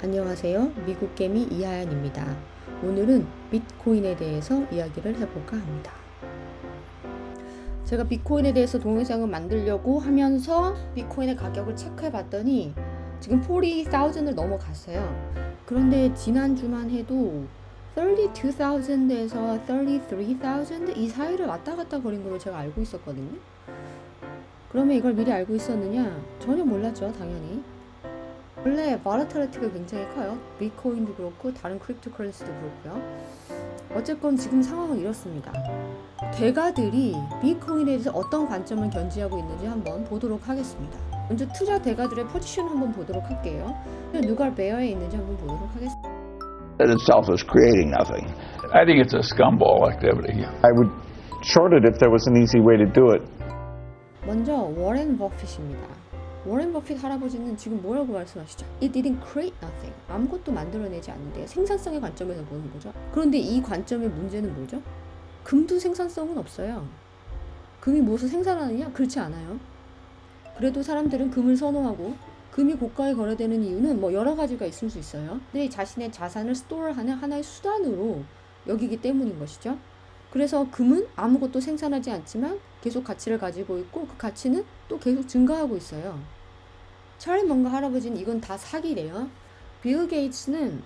안녕하세요. 미국개미 이하연입니다. 오늘은 비트코인에 대해서 이야기를 해볼까 합니다. 제가 비트코인에 대해서 동영상을 만들려고 하면서 비트코인의 가격을 체크해 봤더니 지금 40,000을 넘어갔어요. 그런데 지난주만 해도 32,000에서 33,000 이 사이를 왔다 갔다 거린 걸로 제가 알고 있었거든요. 그러면 이걸 미리 알고 있었느냐? 전혀 몰랐죠, 당연히. 원래 바라탈리티가 굉장히 커요. 비트코인도 그렇고 다른 크립토커런시도 그렇고요. 어쨌건 지금 상황은 이렇습니다. 대가들이 비트코인에 대해서 어떤 관점을 견지하고 있는지 한번 보도록 하겠습니다. 먼저 투자 대가들의 포지션 한번 보도록 할게요. 누가 베어에 있는지 한번 보도록 하겠습니다. That itself is creating nothing. I think it's a scumball activity. I would short it if there was an easy way to do it. 먼저 워렌 버핏입니다. 워렌 버핏 할아버지는 지금 뭐라고 말씀하시죠? It didn't create nothing. 아무것도 만들어내지 않는데 생산성의 관점에서 보는 거죠. 그런데 이 관점의 문제는 뭐죠? 금도 생산성은 없어요. 금이 무엇을 생산하느냐? 그렇지 않아요. 그래도 사람들은 금을 선호하고 금이 고가에 거래되는 이유는 뭐 여러 가지가 있을 수 있어요. 근데 자신의 자산을 스토어하는 하나의 수단으로 여기기 때문인 것이죠. 그래서 금은 아무것도 생산하지 않지만 계속 가치를 가지고 있고 그 가치는 또 계속 증가하고 있어요. 찰리 먼거 할아버지는 이건 다 사기래요. 빌 게이츠는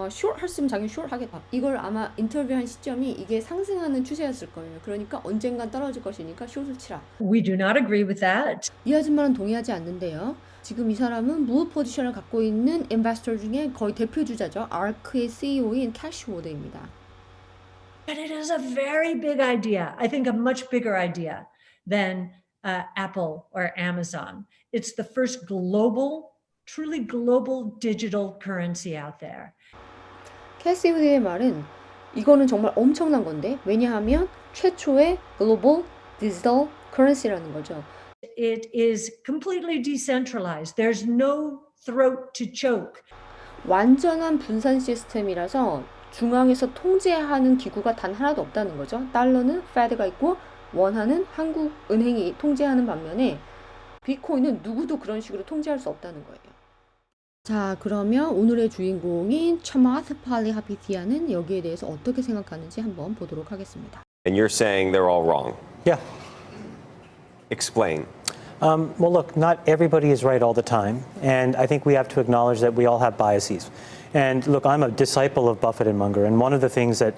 숏 했으면 자기는 숏 하겠다. 이걸 아마 인터뷰한 시점이 이게 상승하는 추세였을 거예요. 그러니까 언젠간 떨어질 것이니까 숏을 치라. We do not agree with that. 이 아줌마는 동의하지 않는데요. 지금 이 사람은 무브 포지션을 갖고 있는 인베스터 중에 거의 대표 주자죠. 아크의 CEO인 캐시 워드입니다. But it is a very big idea. I think a much bigger idea than Apple or Amazon. It's the first global, truly global digital currency out there. 캐시 워드의 말은 이거는 정말 엄청난 건데 왜냐하면 최초의 글로벌 디지털 커런시라는 거죠. It is completely decentralized. There's no throat to choke. 완전한 분산 시스템이라서 중앙에서 통제하는 기구가 단 하나도 없다는 거죠. 달러는 페드가 있고 원화는 한국은행이 통제하는 반면에 비트코인은 누구도 그런 식으로 통제할 수 없다는 거예요. 자, 그러면 오늘의 주인공인 처마스 팔리하피티아는 여기에 대해서 어떻게 생각하는지 한번 보도록 하겠습니다. And you're saying they're all wrong. Yeah. Explain. Well, look, not everybody is right all the time, and I think we have to acknowledge that we all have biases. And look, I'm a disciple of Buffett and Munger, and one of the things that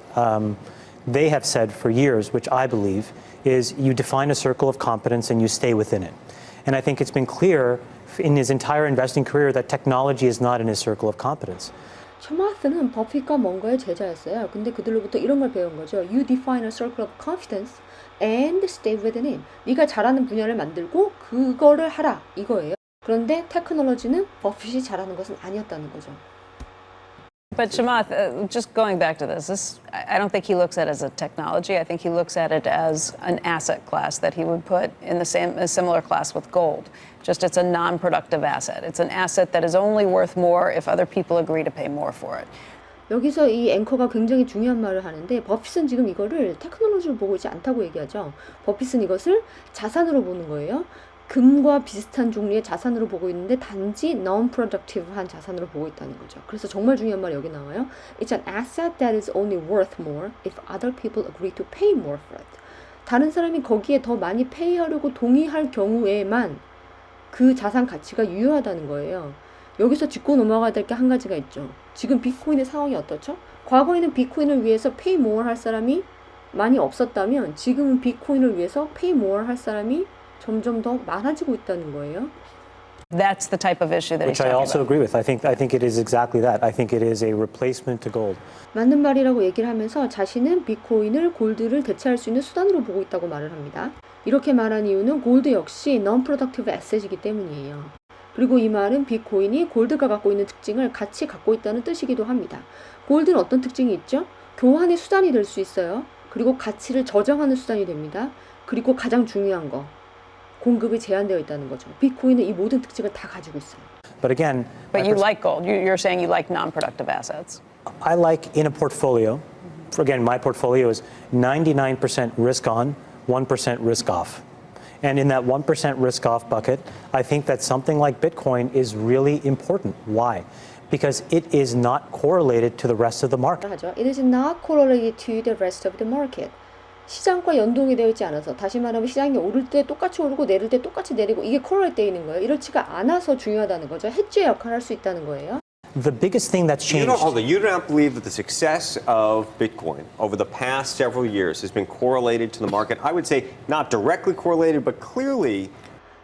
they have said for years, which I believe, is you define a circle of competence and you stay within it. And I think it's been clear in his entire investing career that technology is not in his circle of competence. 처마스는 버핏과 먼거의 제자였어요. 근데 그들로부터 이런 걸 배운 거죠. You define a circle of confidence and stay within it. 네가 잘하는 분야를 만들고 그거를 하라 이거예요. 그런데 테크놀로지는 버핏이 잘하는 것은 아니었다는 거죠. But Chamath, just going back to this, I don't think he looks at it as a technology. I think he looks at it as an asset class that he would put in a similar class with gold. Just it's a non-productive asset. It's an asset that is only worth more if other people agree to pay more for it. 여기서 이 앵커가 굉장히 중요한 말을 하는데 버핏은 지금 이거를 테크놀로지로 보고 있지 않다고 얘기하죠. 버핏은 이것을 자산으로 보는 거예요. 금과 비슷한 종류의 자산으로 보고 있는데 단지 non-productive한 자산으로 보고 있다는 거죠. 그래서 정말 중요한 말이 여기 나와요. It's an asset that is only worth more if other people agree to pay more for it. 다른 사람이 거기에 더 많이 페이하려고 동의할 경우에만 그 자산 가치가 유효하다는 거예요. 여기서 짚고 넘어가야 될 게 한 가지가 있죠. 지금 비트코인의 상황이 어떻죠? 과거에는 비트코인을 위해서 pay more 할 사람이 많이 없었다면 지금은 비트코인을 위해서 pay more 할 사람이 점점 더 많아지고 있다는 거예요. That's the type of issue that Which he's I talking also about. agree with. I think it is exactly that. I think it is a replacement to gold. 맞는 말이라고 얘기를 하면서 자신은 비트코인을 골드를 대체할 수 있는 수단으로 보고 있다고 말을 합니다. 이렇게 말한 이유는 골드 역시 non-productive asset이기 때문이에요. 그리고 이 말은 비트코인이 골드가 갖고 있는 특징을 같이 갖고 있다는 뜻이기도 합니다. 골드는 어떤 특징이 있죠? 교환의 수단이 될 수 있어요. 그리고 가치를 저장하는 수단이 됩니다. 그리고 가장 중요한 거, 공급이 제한되어 있다는 거죠. 비트코인은 이 모든 특징을 다 가지고 있어요. But again, But you like gold. You're saying you like non-productive assets. I like in a portfolio, again, my portfolio is 99% risk on, 1% risk off. And in that 1% risk off bucket, I think that something like Bitcoin is really important. Why? because it is not correlated to the rest of the market. 하죠. It is not correlated to the rest of the market. 시장과 연동이 되어 있지 않아서, 다시 말하면 시장이 오를 때 똑같이 오르고 내릴 때 똑같이 내리고 이게 correlate 되어 있는 거예요. 이렇지가 않아서 중요하다는 거죠. 해지의 역할을 할 수 있다는 거예요. The biggest thing that's You changed. you do not believe that the success of Bitcoin over the past several years has been correlated to the market? I would say not directly correlated, but clearly.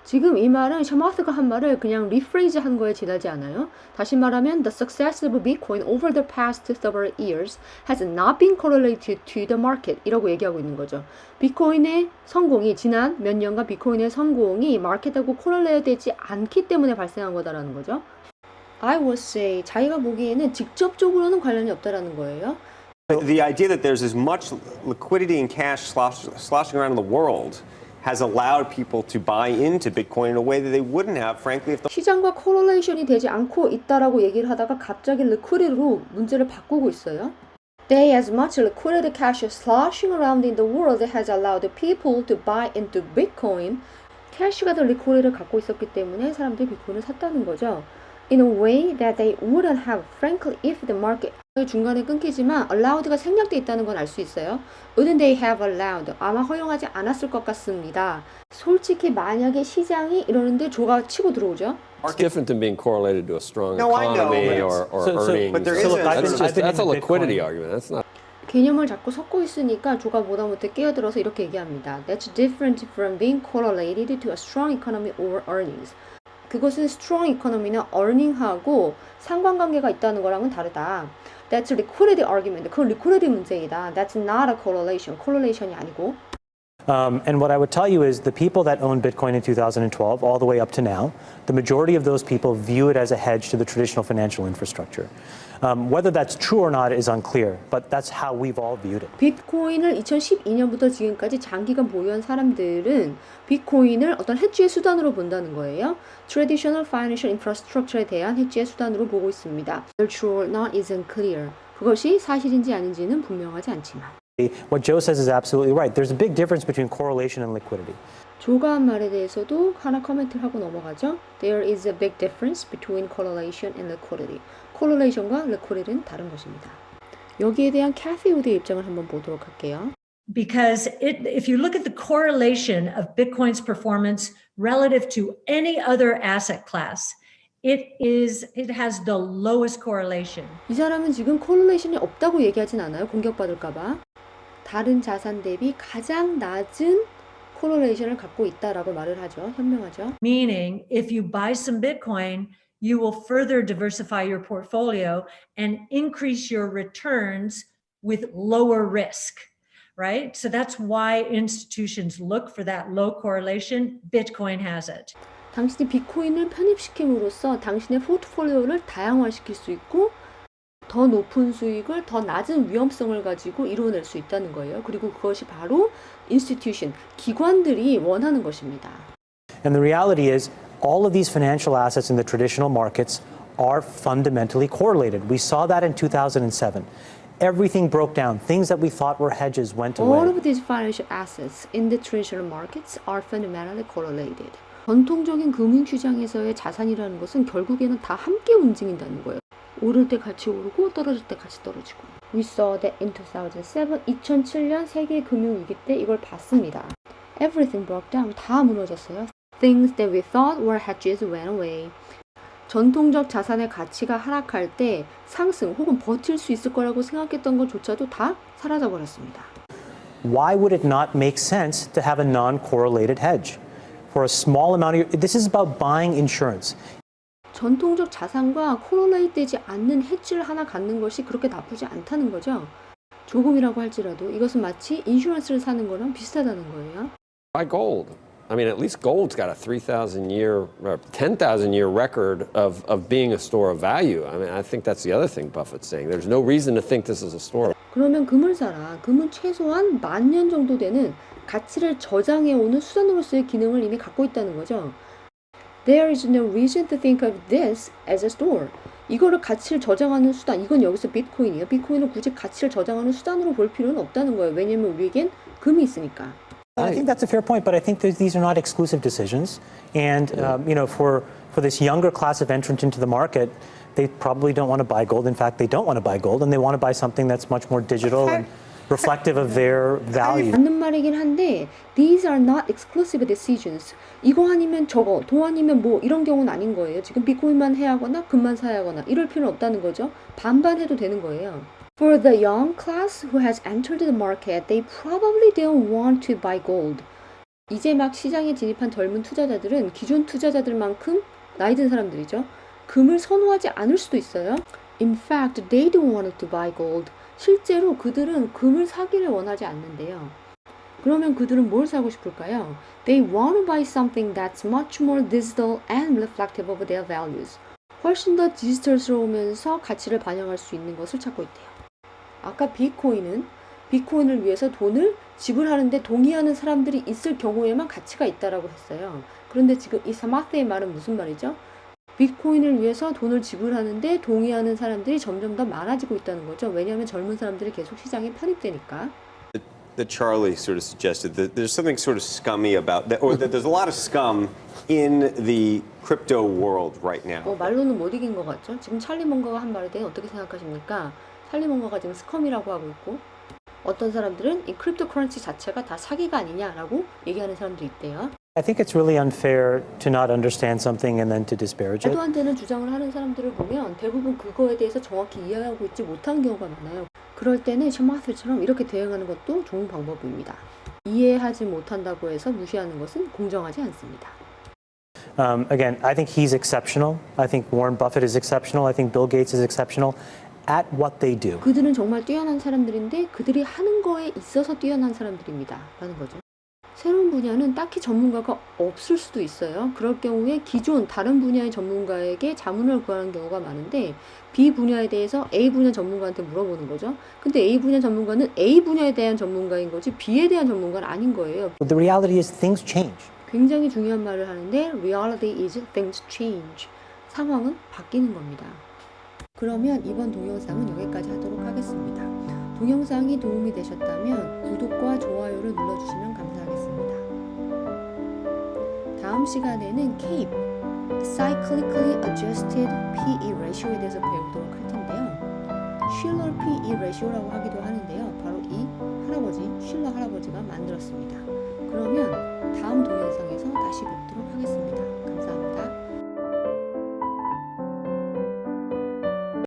지금 이 말은 셔마스가 한 말을 그냥 리프레이즈 한 거에 지나지 않아요. 다시 말하면 the success of Bitcoin over the past several years has not been correlated to the market 이라고 얘기하고 있는 거죠. 비트코인의 성공이 지난 몇 년간 비트코인의 성공이 마켓하고 코렐레이트 되지 않기 때문에 발생한 거다라는 거죠. I would say 자기가 보기에는 직접적으로는 관련이 없다라는 거예요. The idea that there's as much liquidity and cash sloshing around in the world has allowed people to buy into Bitcoin in a way that they wouldn't have, frankly, if the 시장과 코렐레이션이 되지 않고 있다라고 얘기를 하다가 갑자기 liquidity로 문제를 바꾸고 있어요. They as much liquidity cash sloshing around in the world has allowed people to buy into Bitcoin. 캐시가 더 리퀴디티를 갖고 있었기 때문에 사람들이 비트코인을 샀다는 거죠. In a way that they wouldn't have, frankly, if the market 중간에 끊기지만 allowed가 생략돼 있다는 건 알 수 있어요. Wouldn't they have allowed? 아마 허용하지 않았을 것 같습니다. 솔직히 만약에 시장이 이러는데 조가 치고 들어오죠. It's different than being correlated to a strong No, I know, economy but or So- earnings. but there So is look, I've been- I've been That's a in liquidity Bitcoin. argument. That's not. 개념을 자꾸 섞고 있으니까 조가 보다 못해 끼어들어서 이렇게 얘기합니다. That's different from being correlated to a strong economy or earnings. 그것은 strong economy나 earning하고 상관관계가 있다는 거랑은 다르다. That's liquidity argument. 그건 liquidity 문제이다. That's not a correlation. correlation이 아니고. And what I would tell you is the people that owned Bitcoin in 2012, all the way up to now, the majority of those people view it as a hedge to the traditional financial infrastructure. Whether that's true or not is unclear, but that's how we've all viewed it. 비트코인을 2012년부터 지금까지 장기간 보유한 사람들은 비트코인을 어떤 해지의 수단으로 본다는 거예요. Traditional financial infrastructure에 대한 해지의 수단으로 보고 있습니다. True or not isn't clear. 그것이 사실인지 아닌지는 분명하지 않지만. What Joe says is absolutely right. There's a big difference between correlation and liquidity. 조가 한 말에 대해서도 하나 코멘트를 하고 넘어가죠. There is a big difference between correlation and liquidity. correlation과 liquidity는 다른 것입니다. 여기에 대한 캐시 우드의 입장을 한번 보도록 할게요. Because if you look at the correlation of Bitcoin's performance relative to any other asset class, it has the lowest correlation. 이 사람은 지금 correlation이 없다고 얘기하진 않아요. 공격받을까봐. 다른 자산 대비 가장 낮은 correlation을 갖고 있다라고 말을 하죠. 현명하죠. Meaning, if you buy some Bitcoin, you will further diversify your portfolio and increase your returns with lower risk, right? So that's why institutions look for that low correlation. Bitcoin has it. 당신이 비트코인을 편입시킴으로써 당신의 포트폴리오를 다양화시킬 수 있고 더 높은 수익을 더 낮은 위험성을 가지고 이루어낼 수 있다는 거예요. 그리고 그것이 바로 institution, 기관들이 원하는 것입니다. And the reality is, all of these financial assets in the traditional markets are fundamentally correlated. We saw that in 2007. Everything broke down. Things that we thought were hedges went All away. of these financial assets in the traditional markets are fundamentally correlated. 전통적인 금융시장에서의 자산이라는 것은 결국에는 다 함께 움직인다는 거예요. 오를 때 같이 오르고 떨어질 때 같이 떨어지고. We saw that in 2007, 2007년 세계 금융위기 때 이걸 봤습니다. Everything broke down. 다 무너졌어요. Things that we thought were hedges went away. 전통적 자산의 가치가 하락할 때 상승 혹은 버틸 수 있을 거라고 생각했던 것조차도 다 사라져 버렸습니다. Why would it not make sense to have a non-correlated hedge? For a small amount of this is about buying insurance. 전통적 자산과 코릴레이트 되지 않는 해지를 하나 갖는 것이 그렇게 나쁘지 않다는 거죠. 조금이라고 할지라도 이것은 마치 인슈런스를 사는 거랑 비슷하다는 거예요. Buy gold. I mean, at least gold's got a 3,000 year, 10,000 year record of being a store of value. I mean, I think that's the other thing Buffett's saying. There's no reason to think this is a store. 그러면 금을 사라. 금은 최소한 10,000년 정도 되는 가치를 저장해오는 수단으로서의 기능을 이미 갖고 있다는 거죠. There is no reason to think of this as a store. 이거를 가치를 저장하는 수단, 이건 여기서 비트코인이에요. 비트코인을 굳이 가치를 저장하는 수단으로 볼 필요는 없다는 거예요. 왜냐면 우리에겐 금이 있으니까. I think that's a fair point, but I think these are not exclusive decisions. And for this younger class of entrant into the market, they probably don't want to buy gold. In fact, they don't want to buy gold, and they want to buy something that's much more digital and reflective of their values. 맞는 말이긴 한데 these are not exclusive decisions. 이거 아니면 저거, 도 아니면 뭐 이런 경우는 아닌 거예요. 지금 비트코인만 해야 하거나 금만 사야 하거나 이럴 필요는 없다는 거죠. 반반 해도 되는 거예요. For the young class who has entered the market, they probably don't want to buy gold. 이제 막 시장에 진입한 젊은 투자자들은 기존 투자자들만큼 나이 든 사람들이죠. 금을 선호하지 않을 수도 있어요. In fact, they don't want to buy gold. 실제로 그들은 금을 사기를 원하지 않는데요. 그러면 그들은 뭘 사고 싶을까요? They want to buy something that's much more digital and reflective of their values. 훨씬 더 디지털스러우면서 가치를 반영할 수 있는 것을 찾고 있대요. 아까 비트코인을 위해서 돈을 지불하는데 동의하는 사람들이 있을 경우에만 가치가 있다라고 했어요. 그런데 지금 이 사마트의 말은 무슨 말이죠? 비트코인을 위해서 돈을 지불하는데 동의하는 사람들이 점점 더 많아지고 있다는 거죠. 왜냐하면 젊은 사람들이 계속 시장에 편입되니까. That Charlie sort of suggested that there's something sort of scummy about that, or that there's a lot of scum in the crypto world right now. 말로는 못 이긴 것 같죠? 지금 찰리 멍거가 한 말에 대해 어떻게 생각하십니까? 찰리 멍거가 지금 스컴이라고 하고 있고 어떤 사람들은 이 크립토 커런시 자체가 다 사기가 아니냐라고 얘기하는 사람도 있대요. I think it's really unfair to not understand something and then to disparage it. 말도 안 되는 주장을 하는 사람들을 보면 대부분 그거에 대해서 정확히 이해하고 있지 못하는 경우가 많아요. 그럴 때는 셔마스처럼 이렇게 대응하는 것도 좋은 방법입니다. 이해하지 못한다고 해서 무시하는 것은 공정하지 않습니다. Again, I think he's exceptional. I think Warren Buffett is exceptional. I think Bill Gates is exceptional at what they do. 그들은 정말 뛰어난 사람들인데 그들이 하는 거에 있어서 뛰어난 사람들입니다. 라는 거죠. 새로운 분야는 딱히 전문가가 없을 수도 있어요. 그럴 경우에 기존 다른 분야의 전문가에게 자문을 구하는 경우가 많은데 B 분야에 대해서 A 분야 전문가한테 물어보는 거죠. 근데 A 분야 전문가는 A 분야에 대한 전문가인 거지 B에 대한 전문가는 아닌 거예요. But the reality is things change. 굉장히 중요한 말을 하는데 reality is things change. 상황은 바뀌는 겁니다. 그러면 이번 동영상은 여기까지 하도록 하겠습니다. 동영상이 도움이 되셨다면 구독과 좋아요를 눌러주시면 감사하겠습니다. 다음 시간에는 CAPE, Cyclically Adjusted PE Ratio에 대해서 배우도록 할 텐데요. 쉴러 PE Ratio라고 하기도 하는데요. 바로 이 쉴러 할아버지가 만들었습니다. 그러면 다음 동영상에서 다시 뵙도록 하겠습니다. 감사합니다.